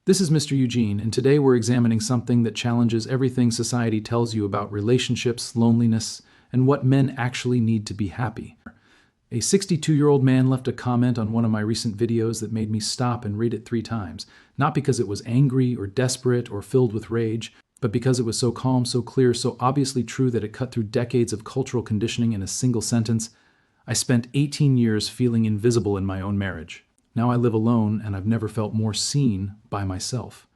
This is Mr. Eugene, and today we're examining something that challenges everything society tells you about relationships, loneliness, and what men actually need to be happy. A 62-year-old man left a comment on one of my recent videos that made me stop and read it 3 times, not because it was angry or desperate or filled with rage, but because it was so calm, so clear, so obviously true that it cut through decades of cultural conditioning in a single sentence. I spent 18 years feeling invisible in my own marriage. Now I live alone, and I've never felt more seen by myself.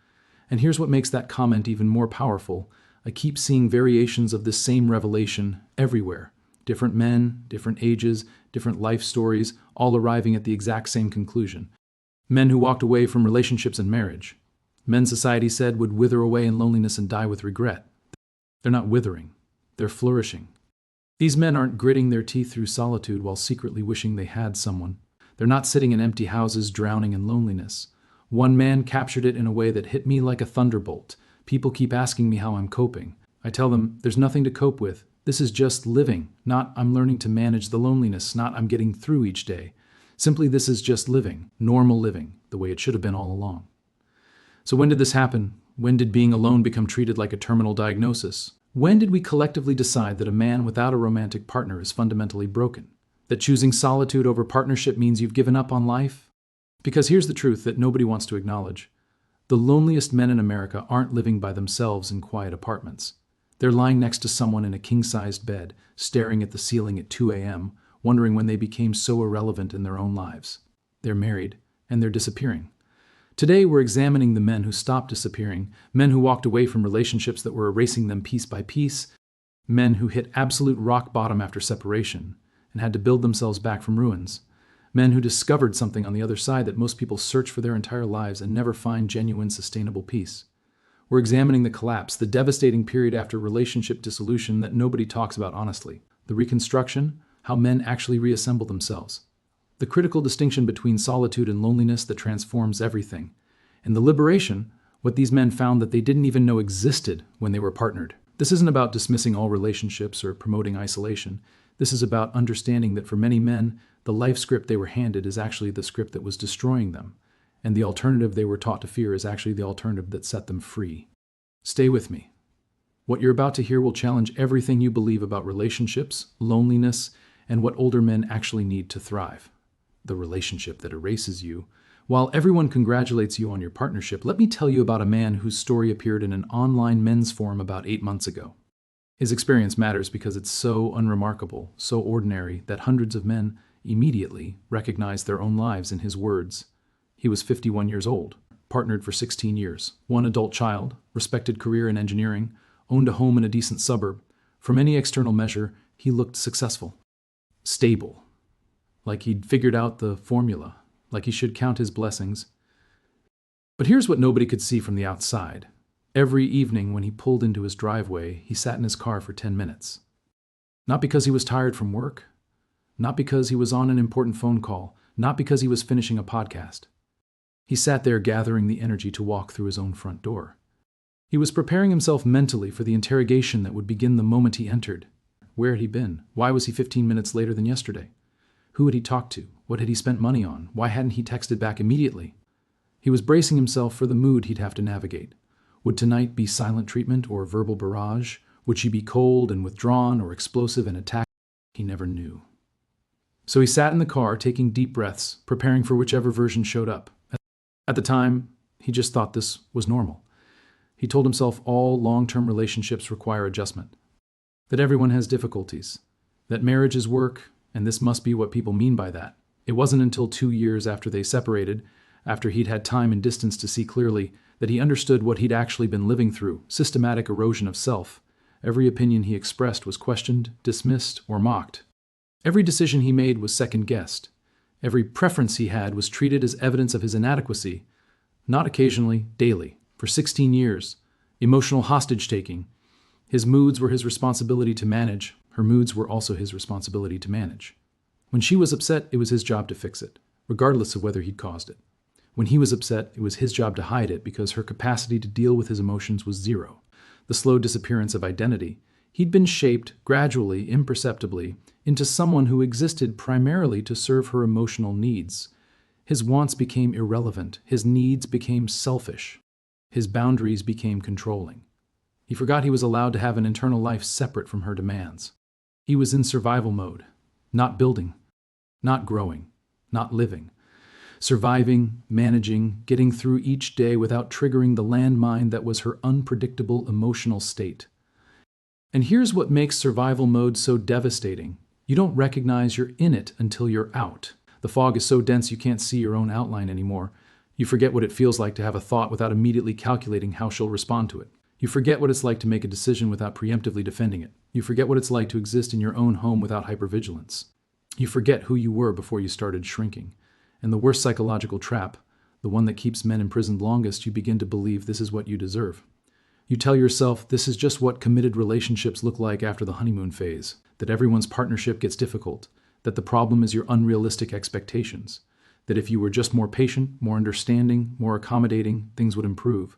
And here's what makes that comment even more powerful. I keep seeing variations of this same revelation everywhere. Different men, different ages, different life stories, all arriving at the exact same conclusion. Men who walked away from relationships and marriage. Men society said would wither away in loneliness and die with regret. They're not withering. They're flourishing. These men aren't gritting their teeth through solitude while secretly wishing they had someone. They're not sitting in empty houses drowning in loneliness. One man captured it in a way that hit me like a thunderbolt. People keep asking me how I'm coping. I tell them, there's nothing to cope with. This is just living, not I'm learning to manage the loneliness, not I'm getting through each day. Simply this is just living, normal living, the way it should have been all along. So when did this happen? When did being alone become treated like a terminal diagnosis? When did we collectively decide that a man without a romantic partner is fundamentally broken? That choosing solitude over partnership means you've given up on life? Because here's the truth that nobody wants to acknowledge. The loneliest men in America aren't living by themselves in quiet apartments. They're lying next to someone in a king-sized bed, staring at the ceiling at 2 a.m., wondering when they became so irrelevant in their own lives. They're married, and they're disappearing. Today, we're examining the men who stopped disappearing, men who walked away from relationships that were erasing them piece by piece, men who hit absolute rock bottom after separation and had to build themselves back from ruins, men who discovered something on the other side that most people search for their entire lives and never find genuine, sustainable peace. We're examining the collapse, the devastating period after relationship dissolution that nobody talks about honestly, the reconstruction, how men actually reassemble themselves, the critical distinction between solitude and loneliness that transforms everything, and the liberation, what these men found that they didn't even know existed when they were partnered. This isn't about dismissing all relationships or promoting isolation. This is about understanding that for many men, the life script they were handed is actually the script that was destroying them, and the alternative they were taught to fear is actually the alternative that set them free. Stay with me. What you're about to hear will challenge everything you believe about relationships, loneliness, and what older men actually need to thrive. The relationship that erases you. While everyone congratulates you on your partnership, let me tell you about a man whose story appeared in an online men's forum about 8 months ago. His experience matters because it's so unremarkable, so ordinary, that hundreds of men immediately recognized their own lives in his words. He was 51 years old, partnered for 16 years, 1 adult child, respected career in engineering, owned a home in a decent suburb. From any external measure, he looked successful, stable, like he'd figured out the formula, like he should count his blessings. But here's what nobody could see from the outside. Every evening when he pulled into his driveway, he sat in his car for 10 minutes. Not because he was tired from work, not because he was on an important phone call, not because he was finishing a podcast. He sat there gathering the energy to walk through his own front door. He was preparing himself mentally for the interrogation that would begin the moment he entered. Where had he been? Why was he 15 minutes later than yesterday? Who had he talked to? What had he spent money on? Why hadn't he texted back immediately? He was bracing himself for the mood he'd have to navigate. Would tonight be silent treatment or verbal barrage? Would she be cold and withdrawn or explosive and attack? He never knew. So he sat in the car, taking deep breaths, preparing for whichever version showed up. At the time, he just thought this was normal. He told himself all long-term relationships require adjustment, that everyone has difficulties, that marriage is work, and this must be what people mean by that. It wasn't until 2 years after they separated, after he'd had time and distance to see clearly, that he understood what he'd actually been living through, systematic erosion of self. Every opinion he expressed was questioned, dismissed, or mocked. Every decision he made was second-guessed. Every preference he had was treated as evidence of his inadequacy, not occasionally, daily. For 16 years, emotional hostage-taking. His moods were his responsibility to manage. Her moods were also his responsibility to manage. When she was upset, it was his job to fix it, regardless of whether he'd caused it. When he was upset, it was his job to hide it because her capacity to deal with his emotions was zero. The slow disappearance of identity. He'd been shaped, gradually, imperceptibly, into someone who existed primarily to serve her emotional needs. His wants became irrelevant. His needs became selfish. His boundaries became controlling. He forgot he was allowed to have an internal life separate from her demands. He was in survival mode, not building, not growing, not living. Surviving, managing, getting through each day without triggering the landmine that was her unpredictable emotional state. And here's what makes survival mode so devastating. You don't recognize you're in it until you're out. The fog is so dense you can't see your own outline anymore. You forget what it feels like to have a thought without immediately calculating how she'll respond to it. You forget what it's like to make a decision without preemptively defending it. You forget what it's like to exist in your own home without hypervigilance. You forget who you were before you started shrinking. And the worst psychological trap, the one that keeps men imprisoned longest, you begin to believe this is what you deserve. You tell yourself this is just what committed relationships look like after the honeymoon phase, that everyone's partnership gets difficult, that the problem is your unrealistic expectations, that if you were just more patient, more understanding, more accommodating, things would improve.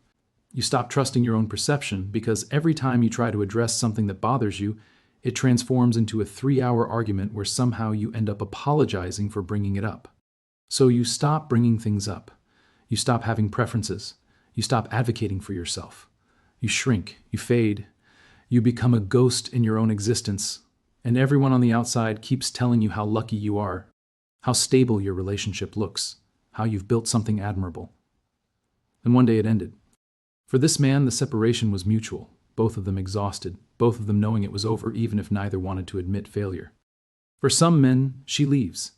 You stop trusting your own perception because every time you try to address something that bothers you, it transforms into a 3-hour argument where somehow you end up apologizing for bringing it up. So you stop bringing things up. You stop having preferences. You stop advocating for yourself. You shrink. You fade. You become a ghost in your own existence. And everyone on the outside keeps telling you how lucky you are, how stable your relationship looks, how you've built something admirable. And one day it ended. For this man, the separation was mutual, both of them exhausted, both of them knowing it was over even if neither wanted to admit failure. For some men, she leaves.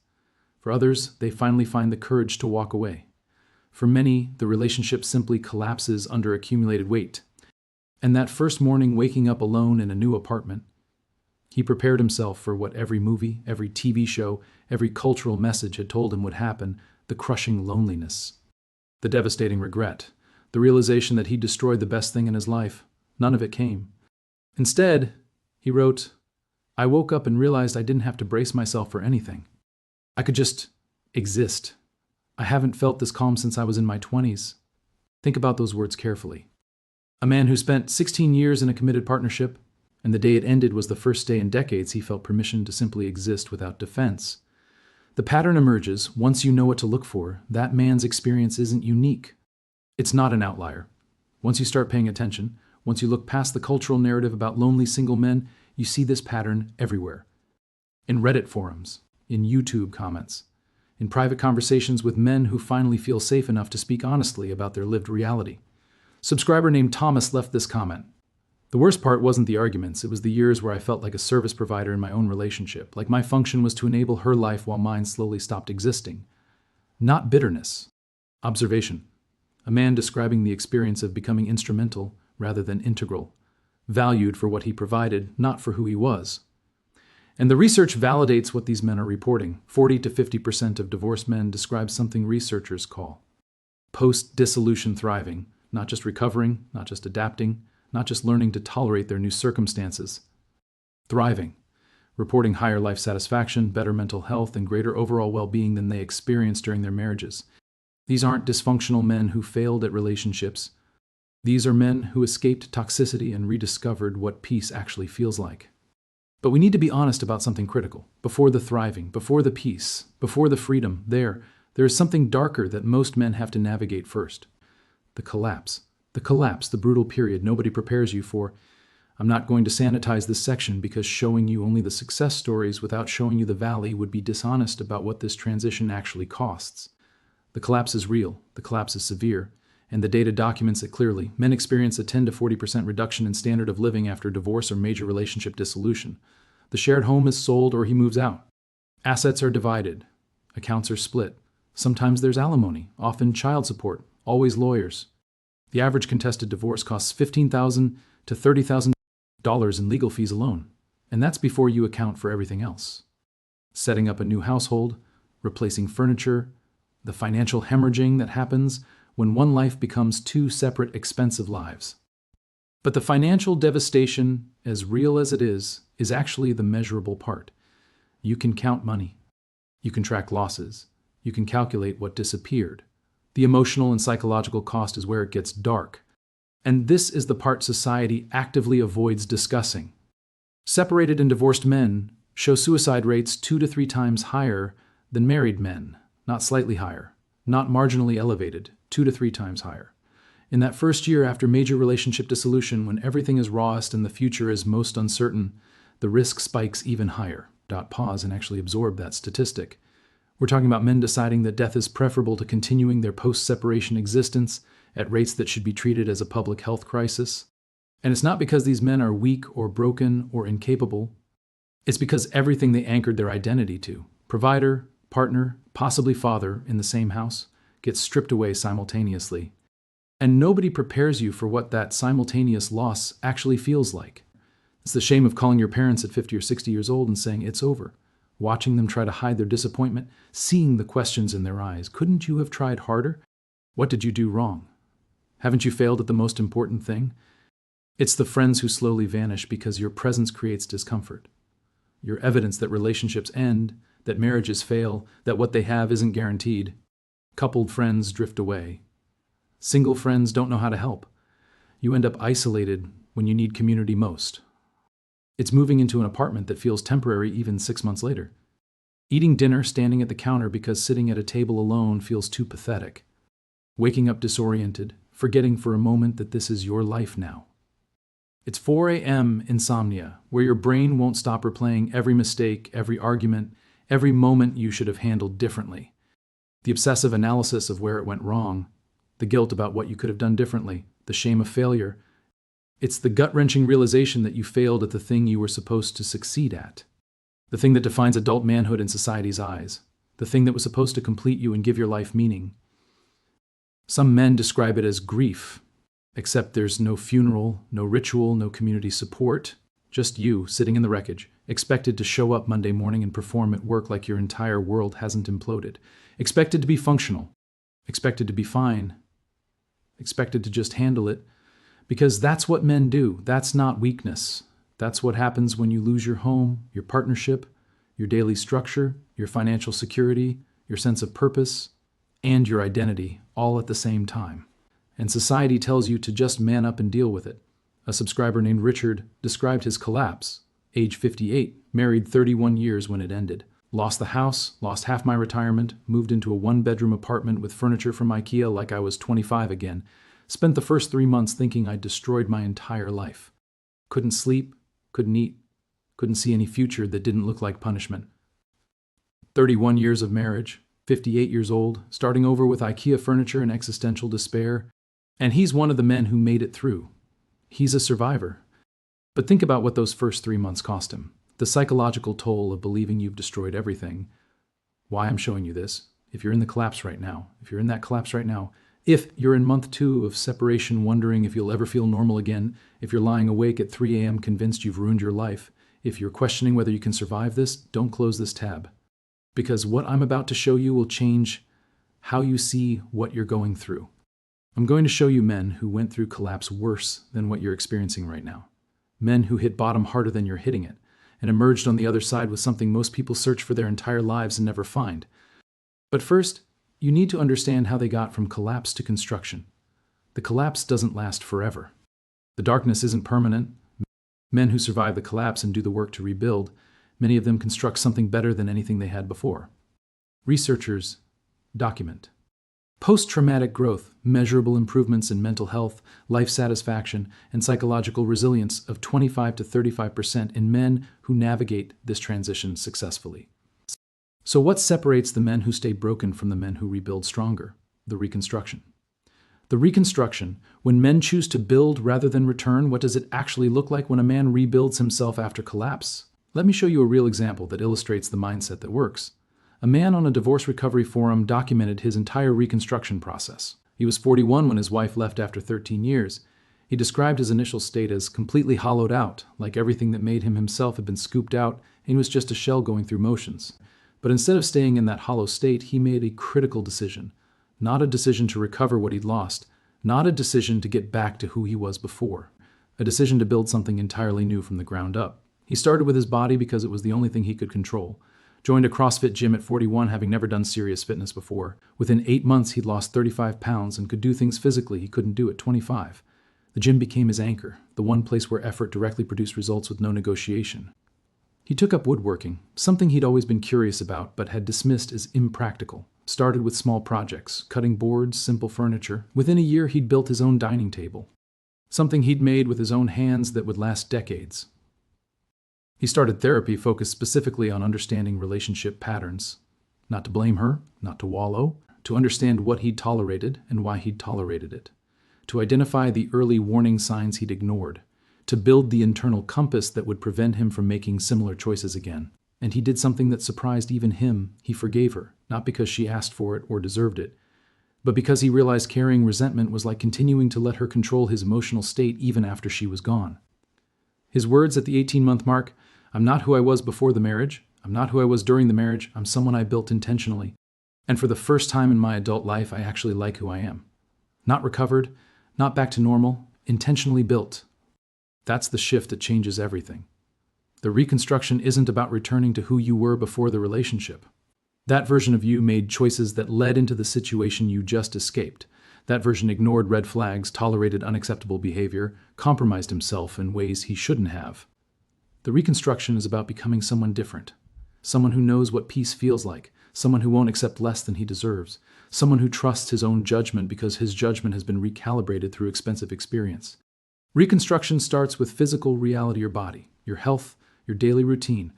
For others, they finally find the courage to walk away. For many, the relationship simply collapses under accumulated weight. And that first morning waking up alone in a new apartment, he prepared himself for what every movie, every TV show, every cultural message had told him would happen, the crushing loneliness, the devastating regret, the realization that he destroyed the best thing in his life. None of it came. Instead, he wrote, "I woke up and realized I didn't have to brace myself for anything. I could just exist. I haven't felt this calm since I was in my 20s. Think about those words carefully. A man who spent 16 years in a committed partnership, and the day it ended was the first day in decades he felt permission to simply exist without defense. The pattern emerges once you know what to look for. That man's experience isn't unique. It's not an outlier. Once you start paying attention, once you look past the cultural narrative about lonely single men, you see this pattern everywhere. In Reddit forums, in YouTube comments, in private conversations with men who finally feel safe enough to speak honestly about their lived reality. Subscriber named Thomas left this comment. The worst part wasn't the arguments, it was the years where I felt like a service provider in my own relationship, like my function was to enable her life while mine slowly stopped existing. Not bitterness. Observation. A man describing the experience of becoming instrumental rather than integral, valued for what he provided, not for who he was. And the research validates what these men are reporting. 40 to 50% of divorced men describe something researchers call post-dissolution thriving, not just recovering, not just adapting, not just learning to tolerate their new circumstances. Thriving, reporting higher life satisfaction, better mental health, and greater overall well-being than they experienced during their marriages. These aren't dysfunctional men who failed at relationships. These are men who escaped toxicity and rediscovered what peace actually feels like. But we need to be honest about something critical. Before the thriving, before the peace, before the freedom, there is something darker that most men have to navigate first. The collapse. The brutal period nobody prepares you for. I'm not going to sanitize this section because showing you only the success stories without showing you the valley would be dishonest about what this transition actually costs. The collapse is real, the collapse is severe, and the data documents it clearly. Men experience a 10 to 40% reduction in standard of living after divorce or major relationship dissolution. The shared home is sold or he moves out. Assets are divided. Accounts are split. Sometimes there's alimony, often child support, always lawyers. The average contested divorce costs $15,000 to $30,000 in legal fees alone, and that's before you account for everything else. Setting up a new household, replacing furniture, the financial hemorrhaging that happens when one life becomes two separate expensive lives. But the financial devastation, as real as it is actually the measurable part. You can count money. You can track losses. You can calculate what disappeared. The emotional and psychological cost is where it gets dark. And this is the part society actively avoids discussing. Separated and divorced men show suicide rates 2 to 3 times higher than married men, not slightly higher. not marginally elevated, 2 to 3 times higher. In that first year after major relationship dissolution, when everything is rawest and the future is most uncertain, the risk spikes even higher. Pause and actually absorb that statistic. We're talking about men deciding that death is preferable to continuing their post-separation existence at rates that should be treated as a public health crisis. And it's not because these men are weak or broken or incapable. It's because everything they anchored their identity to, provider, partner, possibly father in the same house, gets stripped away simultaneously. And nobody prepares you for what that simultaneous loss actually feels like. It's the shame of calling your parents at 50 or 60 years old and saying it's over, watching them try to hide their disappointment, seeing the questions in their eyes. Couldn't you have tried harder? What did you do wrong? Haven't you failed at the most important thing? It's the friends who slowly vanish because your presence creates discomfort. You're evidence that relationships end, that marriages fail, that what they have isn't guaranteed. Coupled friends drift away. Single friends don't know how to help. You end up isolated when you need community most. It's moving into an apartment that feels temporary even 6 months later. Eating dinner standing at the counter because sitting at a table alone feels too pathetic. Waking up disoriented, forgetting for a moment that this is your life now. It's 4 a.m. insomnia, where your brain won't stop replaying every mistake, every argument, every moment you should have handled differently. The obsessive analysis of where it went wrong, the guilt about what you could have done differently, the shame of failure. It's the gut-wrenching realization that you failed at the thing you were supposed to succeed at. The thing that defines adult manhood in society's eyes. The thing that was supposed to complete you and give your life meaning. Some men describe it as grief, except there's no funeral, no ritual, no community support. Just you, sitting in the wreckage, expected to show up Monday morning and perform at work like your entire world hasn't imploded. Expected to be functional. Expected to be fine. Expected to just handle it. Because that's what men do. That's not weakness. That's what happens when you lose your home, your partnership, your daily structure, your financial security, your sense of purpose, and your identity, all at the same time. And society tells you to just man up and deal with it. A subscriber named Richard described his collapse. Age 58, married 31 years when it ended. Lost the house, lost half my retirement, moved into a one-bedroom apartment with furniture from IKEA like I was 25 again. Spent the first 3 months thinking I'd destroyed my entire life. Couldn't sleep, couldn't eat, couldn't see any future that didn't look like punishment. 31 years of marriage, 58 years old, starting over with IKEA furniture and existential despair. And he's one of the men who made it through. He's a survivor. But think about what those first 3 months cost him. The psychological toll of believing you've destroyed everything. Why I'm showing you this, if you're in the collapse right now, if you're in that collapse right now, if you're in month 2 of separation wondering if you'll ever feel normal again, if you're lying awake at 3 a.m. convinced you've ruined your life, if you're questioning whether you can survive this, don't close this tab. Because what I'm about to show you will change how you see what you're going through. I'm going to show you men who went through collapse worse than what you're experiencing right now. Men who hit bottom harder than you're hitting it, and emerged on the other side with something most people search for their entire lives and never find. But first, you need to understand how they got from collapse to construction. The collapse doesn't last forever. The darkness isn't permanent. Men who survive the collapse and do the work to rebuild, many of them construct something better than anything they had before. Researchers document post-traumatic growth, measurable improvements in mental health, life satisfaction, and psychological resilience of 25 to 35% in men who navigate this transition successfully. So what separates the men who stay broken from the men who rebuild stronger? The reconstruction. The reconstruction, when men choose to build rather than return, what does it actually look like when a man rebuilds himself after collapse? Let me show you a real example that illustrates the mindset that works. A man on a divorce recovery forum documented his entire reconstruction process. He was 41 when his wife left after 13 years. He described his initial state as completely hollowed out, like everything that made him himself had been scooped out, and he was just a shell going through motions. But instead of staying in that hollow state, he made a critical decision. Not a decision to recover what he'd lost, not a decision to get back to who he was before. A decision to build something entirely new from the ground up. He started with his body because it was the only thing he could control. Joined a CrossFit gym at 41, having never done serious fitness before. Within 8 months, he'd lost 35 pounds and could do things physically he couldn't do at 25. The gym became his anchor, the one place where effort directly produced results with no negotiation. He took up woodworking, something he'd always been curious about but had dismissed as impractical. Started with small projects, cutting boards, simple furniture. Within a year, he'd built his own dining table, something he'd made with his own hands that would last decades. He started therapy focused specifically on understanding relationship patterns. Not to blame her, not to wallow, to understand what he'd tolerated and why he'd tolerated it. To identify the early warning signs he'd ignored. To build the internal compass that would prevent him from making similar choices again. And he did something that surprised even him. He forgave her, not because she asked for it or deserved it, but because he realized carrying resentment was like continuing to let her control his emotional state even after she was gone. His words at the 18-month mark, "I'm not who I was before the marriage. I'm not who I was during the marriage. I'm someone I built intentionally. And for the first time in my adult life, I actually like who I am. Not recovered, not back to normal, intentionally built." That's the shift that changes everything. The reconstruction isn't about returning to who you were before the relationship. That version of you made choices that led into the situation you just escaped. That version ignored red flags, tolerated unacceptable behavior, compromised himself in ways he shouldn't have. The reconstruction is about becoming someone different. Someone who knows what peace feels like. Someone who won't accept less than he deserves. Someone who trusts his own judgment because his judgment has been recalibrated through expensive experience. Reconstruction starts with physical reality of your body, your health, your daily routine.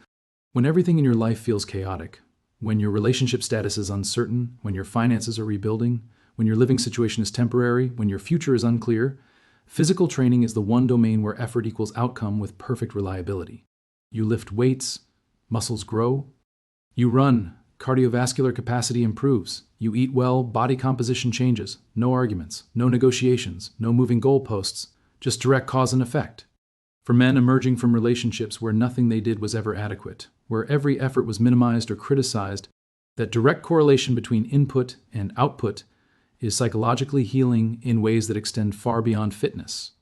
When everything in your life feels chaotic, when your relationship status is uncertain, when your finances are rebuilding, when your living situation is temporary, when your future is unclear, physical training is the one domain where effort equals outcome with perfect reliability. You lift weights, muscles grow. You run, cardiovascular capacity improves. You eat well, body composition changes. No arguments, no negotiations, no moving goalposts, just direct cause and effect. For men emerging from relationships where nothing they did was ever adequate, where every effort was minimized or criticized, that direct correlation between input and output is psychologically healing in ways that extend far beyond fitness.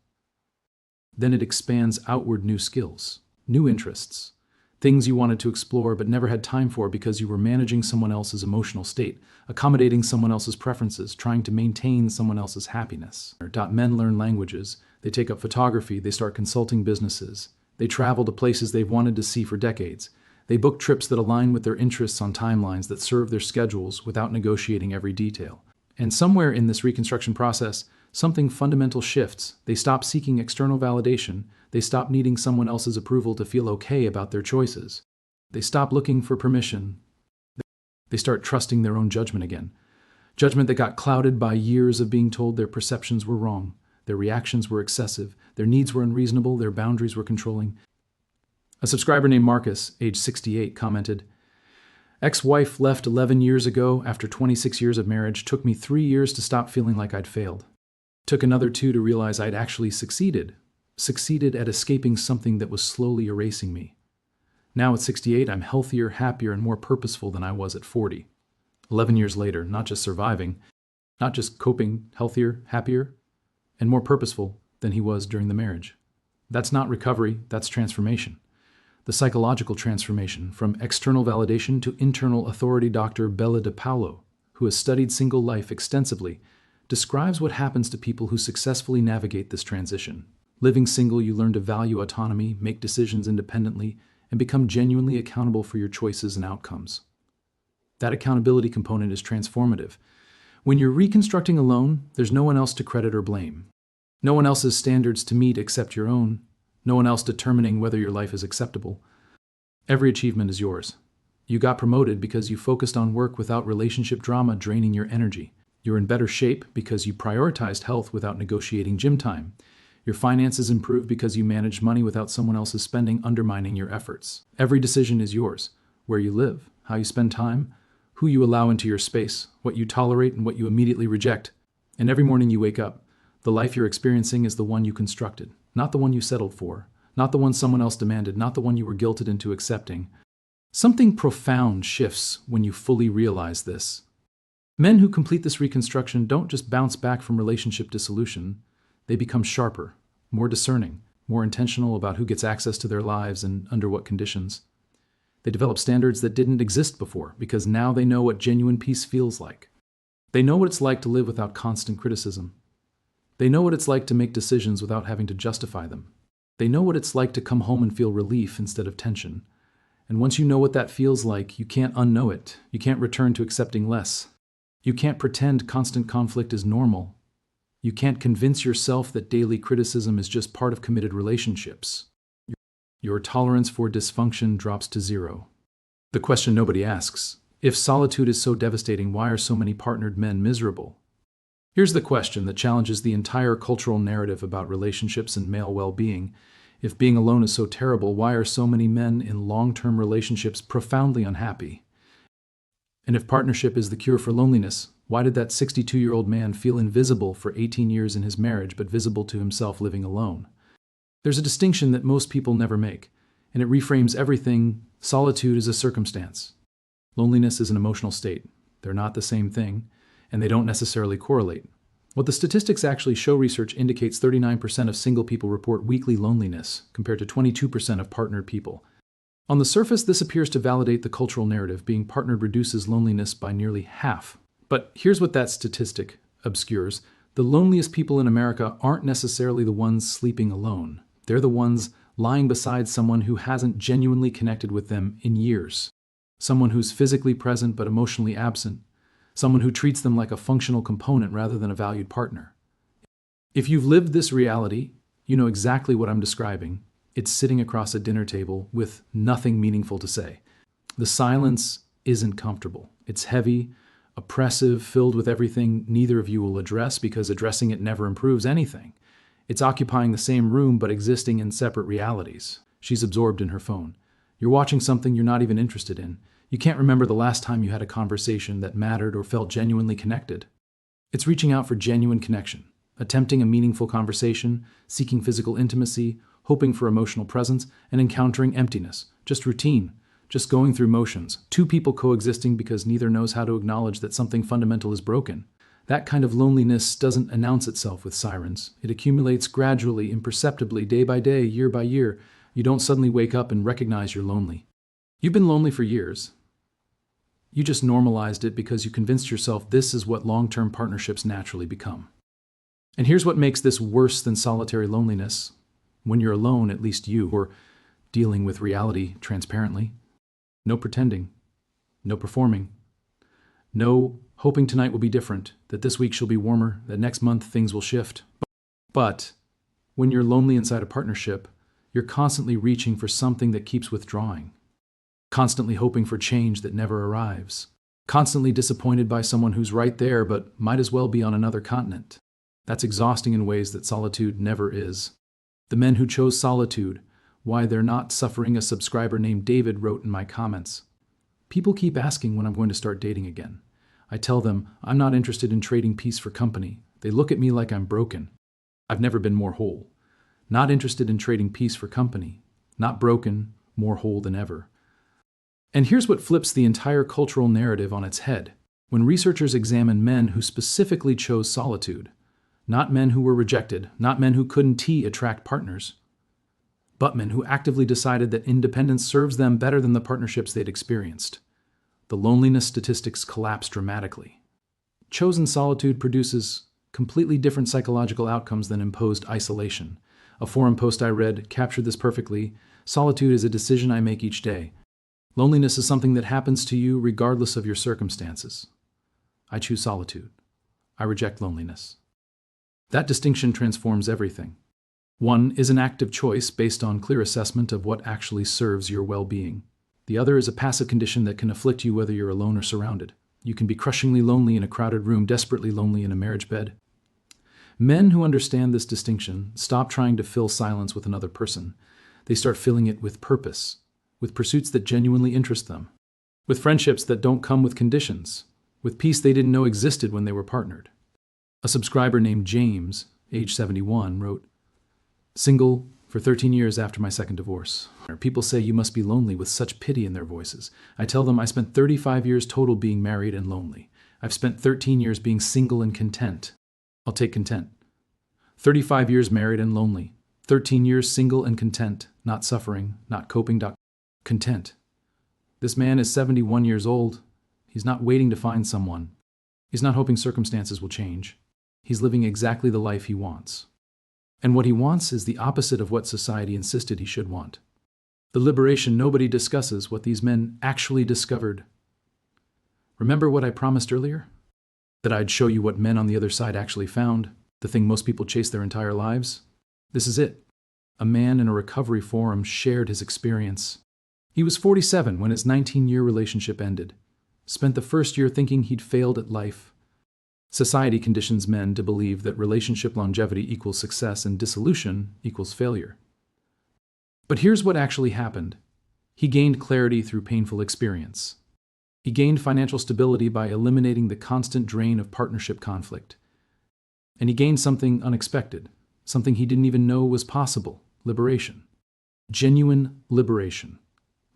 Then it expands outward new skills, new interests, things you wanted to explore but never had time for because you were managing someone else's emotional state, accommodating someone else's preferences, trying to maintain someone else's happiness. Men learn languages. They take up photography, they start consulting businesses. They travel to places they've wanted to see for decades. They book trips that align with their interests on timelines that serve their schedules without negotiating every detail. And somewhere in this reconstruction process, something fundamental shifts. They stop seeking external validation. They stop needing someone else's approval to feel okay about their choices. They stop looking for permission. They start trusting their own judgment again. Judgment that got clouded by years of being told their perceptions were wrong. Their reactions were excessive, their needs were unreasonable, their boundaries were controlling. A subscriber named Marcus, age 68, commented, "Ex-wife left 11 years ago after 26 years of marriage. Took me 3 years to stop feeling like I'd failed. Took another 2 to realize I'd actually succeeded at escaping something that was slowly erasing me. Now at 68, I'm healthier, happier, and more purposeful than I was at 40. 11 years later, not just surviving, not just coping, healthier, happier, and more purposeful than he was during the marriage. That's not recovery, that's transformation. The psychological transformation from external validation to internal authority. Dr. Bella DePaulo, who has studied single life extensively, describes what happens to people who successfully navigate this transition. Living single, you learn to value autonomy, make decisions independently, and become genuinely accountable for your choices and outcomes. That accountability component is transformative. When you're reconstructing alone, there's no one else to credit or blame. No one else's standards to meet except your own. No one else determining whether your life is acceptable. Every achievement is yours. You got promoted because you focused on work without relationship drama draining your energy. You're in better shape because you prioritized health without negotiating gym time. Your finances improved because you managed money without someone else's spending undermining your efforts. Every decision is yours. Where you live, how you spend time, who you allow into your space, what you tolerate and what you immediately reject. And every morning you wake up, the life you're experiencing is the one you constructed, not the one you settled for, not the one someone else demanded, not the one you were guilted into accepting. Something profound shifts when you fully realize this. Men who complete this reconstruction don't just bounce back from relationship dissolution, they become sharper, more discerning, more intentional about who gets access to their lives and under what conditions. They develop standards that didn't exist before because now they know what genuine peace feels like. They know what it's like to live without constant criticism. They know what it's like to make decisions without having to justify them. They know what it's like to come home and feel relief instead of tension. And once you know what that feels like, you can't unknow it. You can't return to accepting less. You can't pretend constant conflict is normal. You can't convince yourself that daily criticism is just part of committed relationships. Your tolerance for dysfunction drops to zero. The question nobody asks: if solitude is so devastating, why are so many partnered men miserable? Here's the question that challenges the entire cultural narrative about relationships and male well-being. If being alone is so terrible, why are so many men in long-term relationships profoundly unhappy? And if partnership is the cure for loneliness, why did that 62-year-old man feel invisible for 18 years in his marriage but visible to himself living alone? There's a distinction that most people never make, and it reframes everything. Solitude is a circumstance. Loneliness is an emotional state. They're not the same thing, and they don't necessarily correlate. What the statistics actually show: research indicates 39% of single people report weekly loneliness, compared to 22% of partnered people. On the surface, this appears to validate the cultural narrative: being partnered reduces loneliness by nearly half. But here's what that statistic obscures: the loneliest people in America aren't necessarily the ones sleeping alone. They're the ones lying beside someone who hasn't genuinely connected with them in years. Someone who's physically present but emotionally absent. Someone who treats them like a functional component rather than a valued partner. If you've lived this reality, you know exactly what I'm describing. It's sitting across a dinner table with nothing meaningful to say. The silence isn't comfortable. It's heavy, oppressive, filled with everything neither of you will address, because addressing it never improves anything. It's occupying the same room but existing in separate realities. She's absorbed in her phone. You're watching something you're not even interested in. You can't remember the last time you had a conversation that mattered or felt genuinely connected. It's reaching out for genuine connection, attempting a meaningful conversation, seeking physical intimacy, hoping for emotional presence, and encountering emptiness. Just routine, just going through motions. Two people coexisting because neither knows how to acknowledge that something fundamental is broken. That kind of loneliness doesn't announce itself with sirens. It accumulates gradually, imperceptibly, day by day, year by year. You don't suddenly wake up and recognize you're lonely. You've been lonely for years. You just normalized it because you convinced yourself this is what long-term partnerships naturally become. And here's what makes this worse than solitary loneliness. When you're alone, at least you are dealing with reality transparently. No pretending. No performing. No hoping tonight will be different, that this week she'll be warmer, that next month things will shift. But when you're lonely inside a partnership, you're constantly reaching for something that keeps withdrawing. Constantly hoping for change that never arrives. Constantly disappointed by someone who's right there but might as well be on another continent. That's exhausting in ways that solitude never is. The men who chose solitude, why they're not suffering. A subscriber named David wrote in my comments: people keep asking when I'm going to start dating again. I tell them I'm not interested in trading peace for company. They look at me like I'm broken. I've never been more whole. Not interested in trading peace for company. Not broken, more whole than ever. And here's what flips the entire cultural narrative on its head. When researchers examine men who specifically chose solitude, not men who were rejected, not men who couldn't attract partners, but men who actively decided that independence serves them better than the partnerships they'd experienced, the loneliness statistics collapse dramatically. Chosen solitude produces completely different psychological outcomes than imposed isolation. A forum post I read captured this perfectly. Solitude is a decision I make each day. Loneliness is something that happens to you regardless of your circumstances. I choose solitude. I reject loneliness. That distinction transforms everything. One is an active choice based on clear assessment of what actually serves your well-being. The other is a passive condition that can afflict you whether you're alone or surrounded. You can be crushingly lonely in a crowded room, desperately lonely in a marriage bed. Men who understand this distinction stop trying to fill silence with another person. They start filling it with purpose, with pursuits that genuinely interest them, with friendships that don't come with conditions, with peace they didn't know existed when they were partnered. A subscriber named James, age 71, wrote, "Single for 13 years after my second divorce. People say you must be lonely with such pity in their voices. I tell them I spent 35 years total being married and lonely. I've spent 13 years being single and content. I'll take content. 35 years married and lonely. 13 years single and content, not suffering, not coping. Content. This man is 71 years old. He's not waiting to find someone. He's not hoping circumstances will change. He's living exactly the life he wants. And what he wants is the opposite of what society insisted he should want. The liberation nobody discusses what these men actually discovered. Remember what I promised earlier? That I'd show you what men on the other side actually found, the thing most people chase their entire lives? This is it. A man in a recovery forum shared his experience. He was 47 when his 19-year relationship ended. Spent the first year thinking he'd failed at life. Society conditions men to believe that relationship longevity equals success and dissolution equals failure. But here's what actually happened. He gained clarity through painful experience. He gained financial stability by eliminating the constant drain of partnership conflict. And he gained something unexpected, something he didn't even know was possible: liberation. Genuine liberation.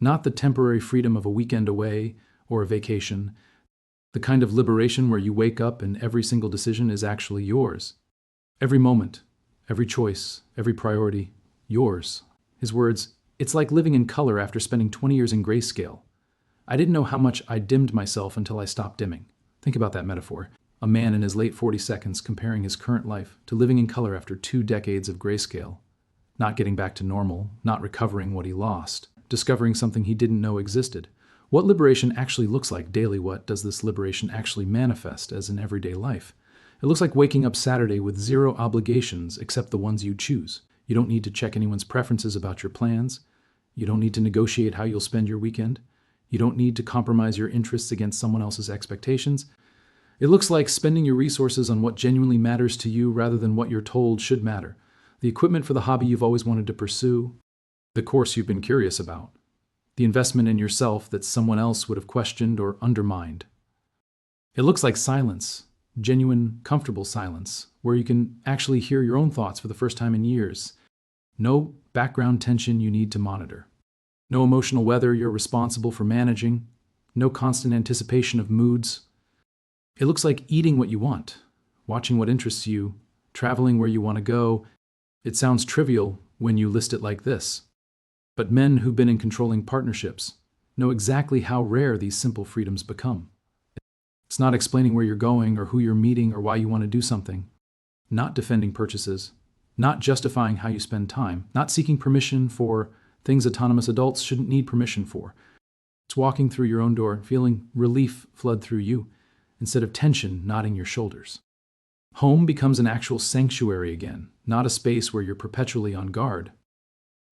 Not the temporary freedom of a weekend away or a vacation, the kind of liberation where you wake up and every single decision is actually yours. Every moment, every choice, every priority, yours. His words, "It's like living in color after spending 20 years in grayscale. I didn't know how much I dimmed myself until I stopped dimming." Think about that metaphor. A man in his late 40s comparing his current life to living in color after 2 decades of grayscale. Not getting back to normal, not recovering what he lost, discovering something he didn't know existed. What liberation actually looks like daily. What does this liberation actually manifest as in everyday life? It looks like waking up Saturday with 0 obligations except the ones you choose. You don't need to check anyone's preferences about your plans. You don't need to negotiate how you'll spend your weekend. You don't need to compromise your interests against someone else's expectations. It looks like spending your resources on what genuinely matters to you rather than what you're told should matter. The equipment for the hobby you've always wanted to pursue, the course you've been curious about, the investment in yourself that someone else would have questioned or undermined. It looks like silence, genuine, comfortable silence, where you can actually hear your own thoughts for the first time in years. No background tension you need to monitor. No emotional weather you're responsible for managing. No constant anticipation of moods. It looks like eating what you want, watching what interests you, traveling where you want to go. It sounds trivial when you list it like this. But men who've been in controlling partnerships know exactly how rare these simple freedoms become. It's not explaining where you're going or who you're meeting or why you want to do something. Not defending purchases. Not justifying how you spend time. Not seeking permission for things autonomous adults shouldn't need permission for. It's walking through your own door, feeling relief flood through you, instead of tension knotting your shoulders. Home becomes an actual sanctuary again, not a space where you're perpetually on guard.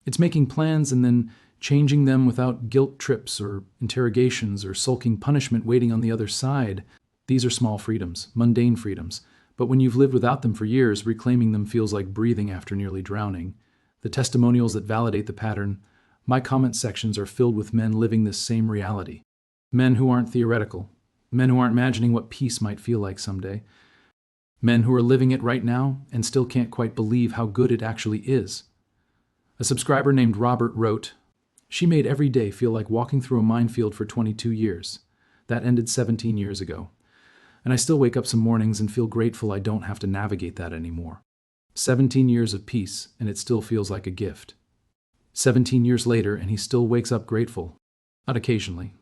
It's making plans and then changing them without guilt trips or interrogations or sulking punishment waiting on the other side. These are small freedoms, mundane freedoms, but when you've lived without them for years, reclaiming them feels like breathing after nearly drowning. The testimonials that validate the pattern, my comment sections are filled with men living this same reality. Men who aren't theoretical. Men who aren't imagining what peace might feel like someday. Men who are living it right now and still can't quite believe how good it actually is. A subscriber named Robert wrote, "She made every day feel like walking through a minefield for 22 years. That ended 17 years ago. And I still wake up some mornings and feel grateful I don't have to navigate that anymore. 17 years of peace, and it still feels like a gift. 17 years later, and he still wakes up grateful. Not occasionally.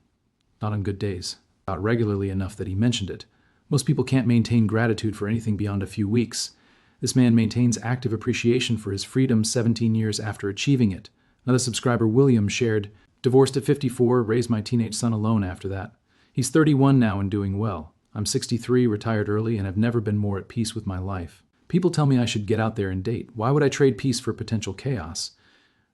Not on good days. Not regularly enough that he mentioned it. Most people can't maintain gratitude for anything beyond a few weeks. This man maintains active appreciation for his freedom 17 years after achieving it." Another subscriber, William, shared, "Divorced at 54, raised my teenage son alone after that. He's 31 now and doing well. I'm 63, retired early, and have never been more at peace with my life. People tell me I should get out there and date. Why would I trade peace for potential chaos?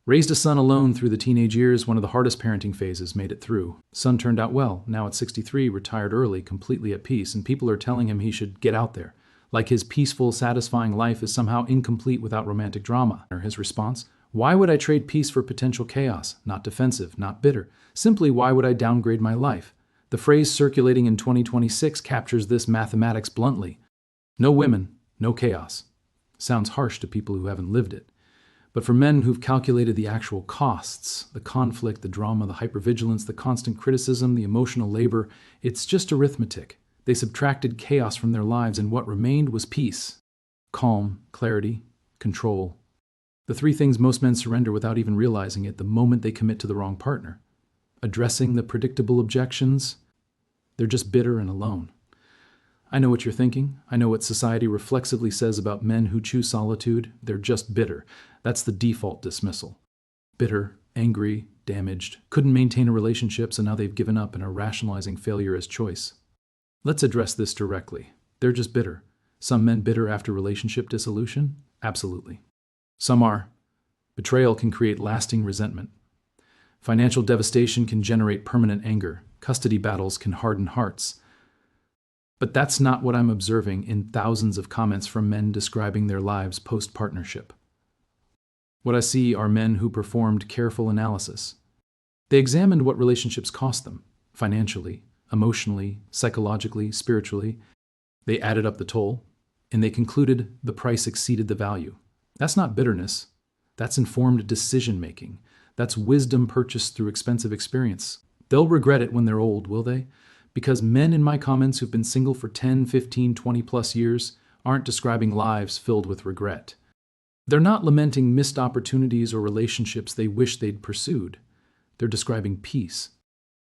Raised a son alone through the teenage years, one of the hardest parenting phases, made it through. Son turned out well, now at 63, retired early, completely at peace, and people are telling him he should get out there. Like his peaceful, satisfying life is somehow incomplete without romantic drama." Or his response, "Why would I trade peace for potential chaos? Not defensive, not bitter. Simply, why would I downgrade my life?" The phrase circulating in 2026 captures this mathematics bluntly. No women, no chaos. Sounds harsh to people who haven't lived it. But for men who've calculated the actual costs, the conflict, the drama, the hypervigilance, the constant criticism, the emotional labor, it's just arithmetic. They subtracted chaos from their lives, and what remained was peace. Calm, clarity, control. The 3 things most men surrender without even realizing it the moment they commit to the wrong partner. Addressing the predictable objections, they're just bitter and alone. I know what you're thinking. I know what society reflexively says about men who choose solitude. They're just bitter. That's the default dismissal. Bitter, angry, damaged, couldn't maintain a relationship, so now they've given up and are rationalizing failure as choice. Let's address this directly. They're just bitter. Some men bitter after relationship dissolution? Absolutely. Some are. Betrayal can create lasting resentment. Financial devastation can generate permanent anger. Custody battles can harden hearts. But that's not what I'm observing in thousands of comments from men describing their lives post-partnership. What I see are men who performed careful analysis. They examined what relationships cost them, financially, emotionally, psychologically, spiritually. They added up the toll, and they concluded the price exceeded the value. That's not bitterness. That's informed decision-making. That's wisdom purchased through expensive experience. They'll regret it when they're old, will they? Because men in my comments who've been single for 10, 15, 20 plus years aren't describing lives filled with regret. They're not lamenting missed opportunities or relationships they wish they'd pursued. They're describing peace.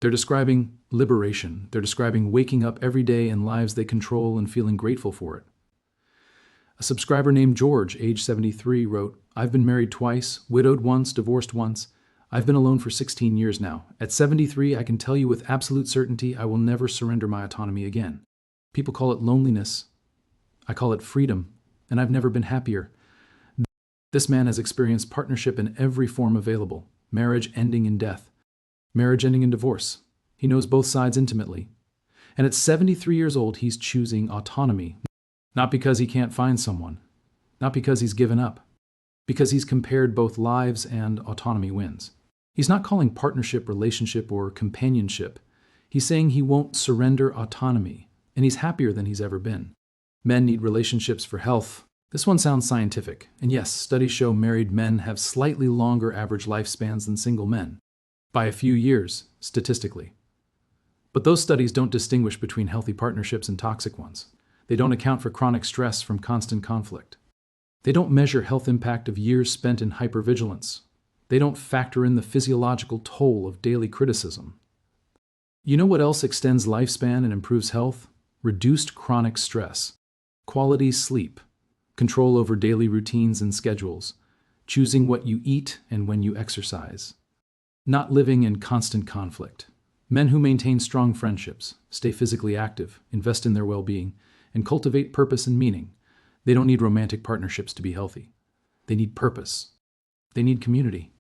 They're describing liberation. They're describing waking up every day in lives they control and feeling grateful for it. A subscriber named George, age 73, wrote, "I've been married twice, widowed once, divorced once. I've been alone for 16 years now. At 73, I can tell you with absolute certainty I will never surrender my autonomy again. People call it loneliness. I call it freedom, and I've never been happier." This man has experienced partnership in every form available, marriage ending in death, marriage ending in divorce. He knows both sides intimately. And at 73 years old, he's choosing autonomy, not because he can't find someone, not because he's given up, because he's compared both lives and autonomy wins. He's not calling partnership relationship or companionship. He's saying he won't surrender autonomy, and he's happier than he's ever been. Men need relationships for health. This one sounds scientific, and yes, studies show married men have slightly longer average lifespans than single men, by a few years, statistically. But those studies don't distinguish between healthy partnerships and toxic ones. They don't account for chronic stress from constant conflict. They don't measure health impact of years spent in hypervigilance. They don't factor in the physiological toll of daily criticism. You know what else extends lifespan and improves health? Reduced chronic stress, quality sleep, control over daily routines and schedules, choosing what you eat and when you exercise, not living in constant conflict. Men who maintain strong friendships, stay physically active, invest in their well-being, and cultivate purpose and meaning. They don't need romantic partnerships to be healthy. They need purpose. They need community.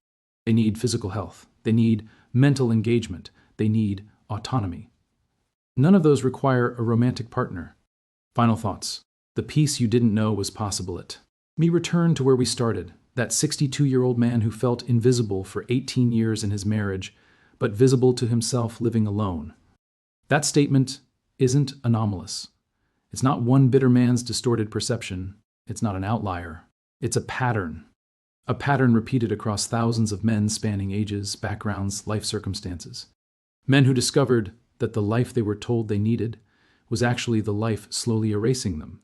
They need physical health. They need mental engagement. They need autonomy. None of those require a romantic partner. Final thoughts. The peace you didn't know was possible. Let me return to where we started, that 62-year-old man who felt invisible for 18 years in his marriage, but visible to himself living alone. That statement isn't anomalous. It's not one bitter man's distorted perception. It's not an outlier. It's a pattern repeated across thousands of men spanning ages, backgrounds, life circumstances. Men who discovered that the life they were told they needed was actually the life slowly erasing them.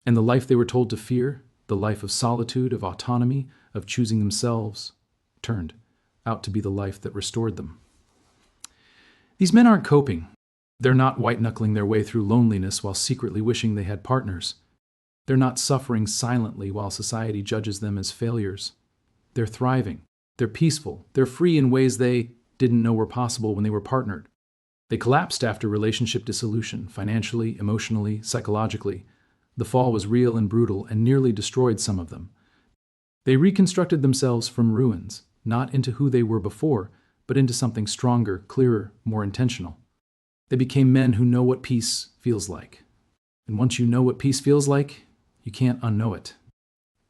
And the life they were told to fear, the life of solitude, of autonomy, of choosing themselves, turned out to be the life that restored them. These men aren't coping. They're not white-knuckling their way through loneliness while secretly wishing they had partners. They're not suffering silently while society judges them as failures. They're thriving. They're peaceful. They're free in ways they didn't know were possible when they were partnered. They collapsed after relationship dissolution, financially, emotionally, psychologically. The fall was real and brutal and nearly destroyed some of them. They reconstructed themselves from ruins, not into who they were before, but into something stronger, clearer, more intentional. They became men who know what peace feels like. And once you know what peace feels like, you can't unknow it.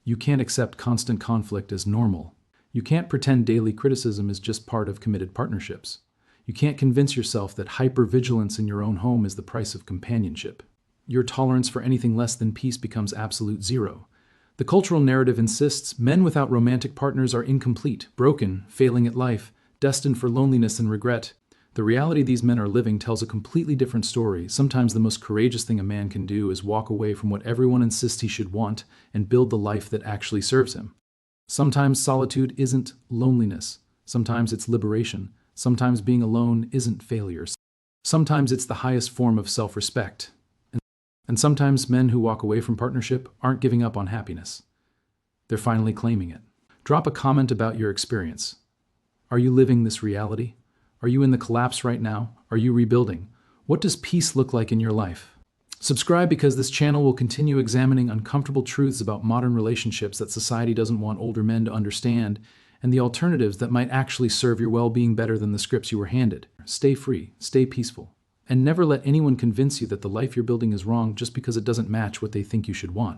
You can't accept constant conflict as normal. You can't pretend daily criticism is just part of committed partnerships. You can't convince yourself that hypervigilance in your own home is the price of companionship. Your tolerance for anything less than peace becomes absolute zero. The cultural narrative insists men without romantic partners are incomplete, broken, failing at life, destined for loneliness and regret. The reality these men are living tells a completely different story. Sometimes the most courageous thing a man can do is walk away from what everyone insists he should want and build the life that actually serves him. Sometimes solitude isn't loneliness. Sometimes it's liberation. Sometimes being alone isn't failure. Sometimes it's the highest form of self-respect. And sometimes men who walk away from partnership aren't giving up on happiness. They're finally claiming it. Drop a comment about your experience. Are you living this reality? Are you in the collapse right now? Are you rebuilding? What does peace look like in your life? Subscribe because this channel will continue examining uncomfortable truths about modern relationships that society doesn't want older men to understand, and the alternatives that might actually serve your well-being better than the scripts you were handed. Stay free, stay peaceful, and never let anyone convince you that the life you're building is wrong just because it doesn't match what they think you should want.